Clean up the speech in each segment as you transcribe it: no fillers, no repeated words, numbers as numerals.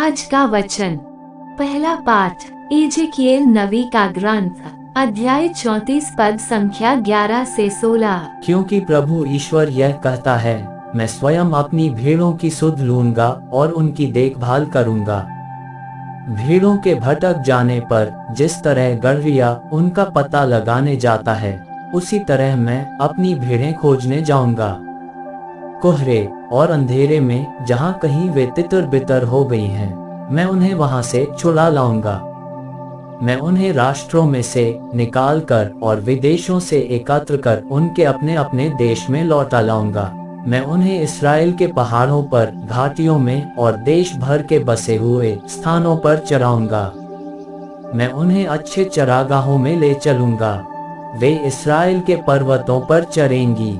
आज का वचन, पहला पाठ एजेकिएल नबी का ग्रंथ, अध्याय 34 पद संख्या 11 से 16। क्योंकि प्रभु ईश्वर यह कहता है, मैं स्वयं अपनी भेड़ों की सुध लूंगा और उनकी देखभाल करूंगा। भेड़ों के भटक जाने पर जिस तरह गड़रिया उनका पता लगाने जाता है, उसी तरह मैं अपनी भेड़ें खोजने जाऊंगा। कोहरे और अंधेरे में जहां कहीं वे तितर बितर हो गई हैं, मैं उन्हें वहां से छुड़ा लाऊंगा। मैं उन्हें राष्ट्रों में से निकाल कर और विदेशों से एकत्र कर उनके अपने अपने देश में लौटा लाऊंगा। मैं उन्हें इस्राएल के पहाड़ों पर, घाटियों में और देश भर के बसे हुए स्थानों पर चराऊंगा। मैं उन्हें अच्छे चरागाहों में ले चलूंगा। वे इस्राएल के पर्वतों पर चरेंगी।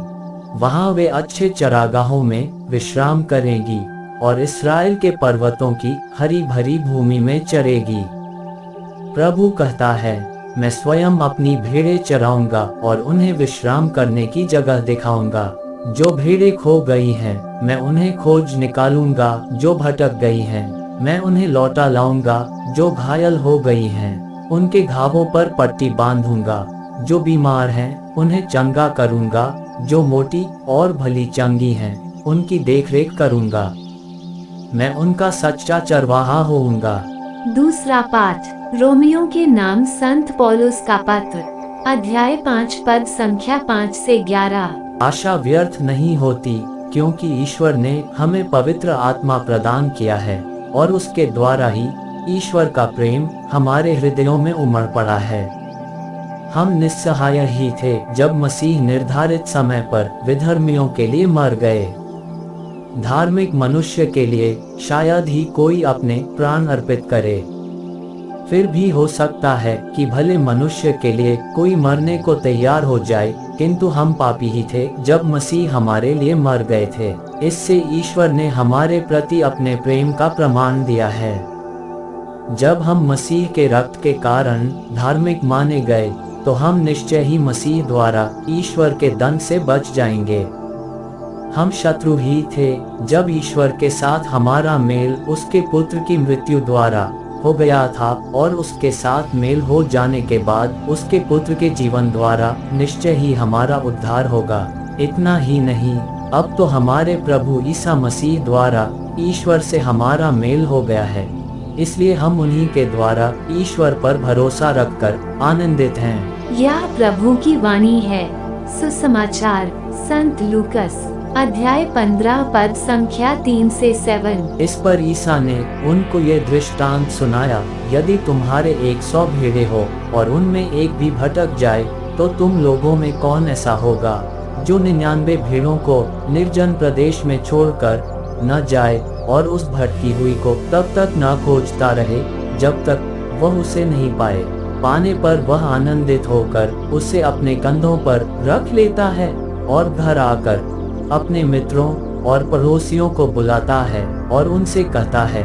वहां वे अच्छे चरागाहों में विश्राम करेंगी और इस्राएल के पर्वतों की हरी भरी भूमि में चरेगी। प्रभु कहता है, मैं स्वयं अपनी भेड़ें चराऊंगा और उन्हें विश्राम करने की जगह दिखाऊंगा। जो भेड़ें खो गई हैं, मैं उन्हें खोज निकालूंगा। जो भटक गई हैं, मैं उन्हें लौटा लाऊंगा। जो घायल हो गई हैं, उनके घावों पर पट्टी बांधूंगा। जो बीमार हैं, उन्हें चंगा करूंगा। जो मोटी और भली चंगी हैं, उनकी देखरेख करूंगा। मैं उनका सच्चा चरवाहा होऊंगा। दूसरा पाठ, रोमियो के नाम संत पौलुस का पत्र, अध्याय 5 पद संख्या 5 से 11। आशा व्यर्थ नहीं होती, क्योंकि ईश्वर ने हमें पवित्र आत्मा प्रदान किया है और उसके द्वारा ही ईश्वर का प्रेम हमारे हृदयों में उमड़ पड़ा है। हम निस्सहाय ही थे जब मसीह निर्धारित समय पर विधर्मियों के लिए मर गए। धार्मिक मनुष्य के लिए शायद ही कोई अपने प्राण अर्पित करे। फिर भी हो सकता है कि भले मनुष्य के लिए कोई मरने को तैयार हो जाए, किंतु हम पापी ही थे जब मसीह हमारे लिए मर गए थे। इससे ईश्वर ने हमारे प्रति अपने प्रेम का प्रमाण दिया है। जब हम मसीह के रक्त के कारण धार्मिक माने गए, तो हम निश्चय ही मसीह द्वारा ईश्वर के दंड से बच जाएंगे। हम शत्रु ही थे जब ईश्वर के साथ हमारा मेल उसके पुत्र की मृत्यु द्वारा हो गया था, और उसके साथ मेल हो जाने के बाद उसके पुत्र के जीवन द्वारा निश्चय ही हमारा उद्धार होगा। इतना ही नहीं, अब तो हमारे प्रभु ईसा मसीह द्वारा ईश्वर से हमारा मेल हो गया है। इसलिए हम उन्हीं के द्वारा ईश्वर पर भरोसा रखकर आनंदित हैं। यह प्रभु की वाणी है। सुसमाचार संत लूकस, अध्याय 15 पद संख्या 3 से 7। इस पर ईसा ने उनको ये दृष्टांत सुनाया, यदि तुम्हारे 100 भेड़ें हो और उनमें एक भी भटक जाए, तो तुम लोगों में कौन ऐसा होगा जो 99 भेड़ों को निर्जन प्रदेश में छोड़कर न जाए और उस भटकी हुई को तब तक न खोजता रहे जब तक वह उसे नहीं पाए। पाने पर वह आनंदित होकर उसे अपने कंधों पर रख लेता है और घर आकर अपने मित्रों और पड़ोसियों को बुलाता है और उनसे कहता है,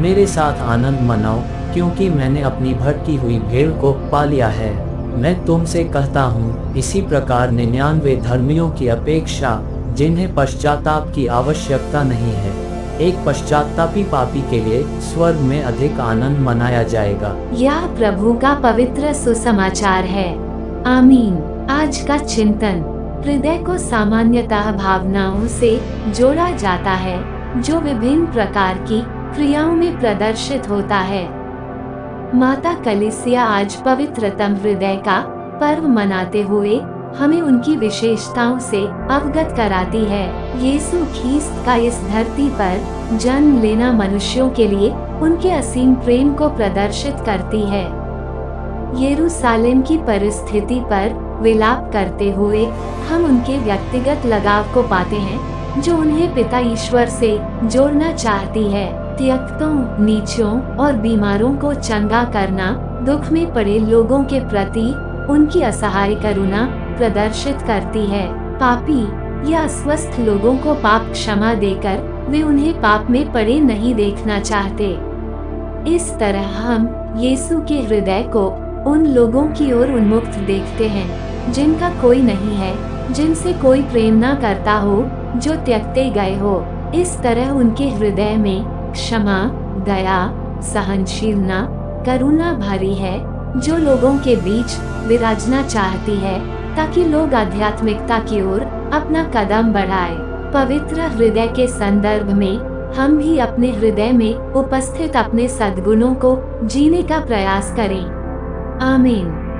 मेरे साथ आनंद मनाओ, क्योंकि मैंने अपनी भटकी हुई भेड़ को पा लिया है। मैं तुमसे कहता हूँ, इसी प्रकार 99 धर्मियों की अपेक्षा जिन्हें पश्चाताप की आवश्यकता नहीं है, एक पश्चातापी पापी के लिए स्वर्ग में अधिक आनंद मनाया जाएगा। यह प्रभु का पवित्र सुसमाचार है। आमीन। आज का चिंतन, हृदय को सामान्यतः भावनाओं से जोड़ा जाता है जो विभिन्न प्रकार की क्रियाओं में प्रदर्शित होता है। माता कलीसिया आज पवित्रतम हृदय का पर्व मनाते हुए हमें उनकी विशेषताओं से अवगत कराती है। यीशु ख्रीस्त का इस धरती पर जन्म लेना मनुष्यों के लिए उनके असीम प्रेम को प्रदर्शित करती है। यरूशलेम की परिस्थिति पर विलाप करते हुए हम उनके व्यक्तिगत लगाव को पाते हैं, जो उन्हें पिता ईश्वर से जोड़ना चाहती है। त्यक्तों, नीचों और बीमारों को चंगा करना दुख में पड़े लोगों के प्रति उनकी असहाय करुणा प्रदर्शित करती है। पापी या अस्वस्थ लोगों को पाप क्षमा देकर वे उन्हें पाप में पड़े नहीं देखना चाहते। इस तरह हम यीशु के हृदय को उन लोगों की ओर उन्मुक्त देखते हैं जिनका कोई नहीं है, जिनसे कोई प्रेम न करता हो, जो त्यक्ते गए हो। इस तरह उनके हृदय में क्षमा, दया, सहनशीलता, करुणा भरी है, जो लोगों के बीच विराजना चाहती है ताकि लोग आध्यात्मिकता की ओर अपना कदम बढ़ाए। पवित्र हृदय के संदर्भ में हम भी अपने हृदय में उपस्थित अपने सद्गुणों को जीने का प्रयास करें। आमीन।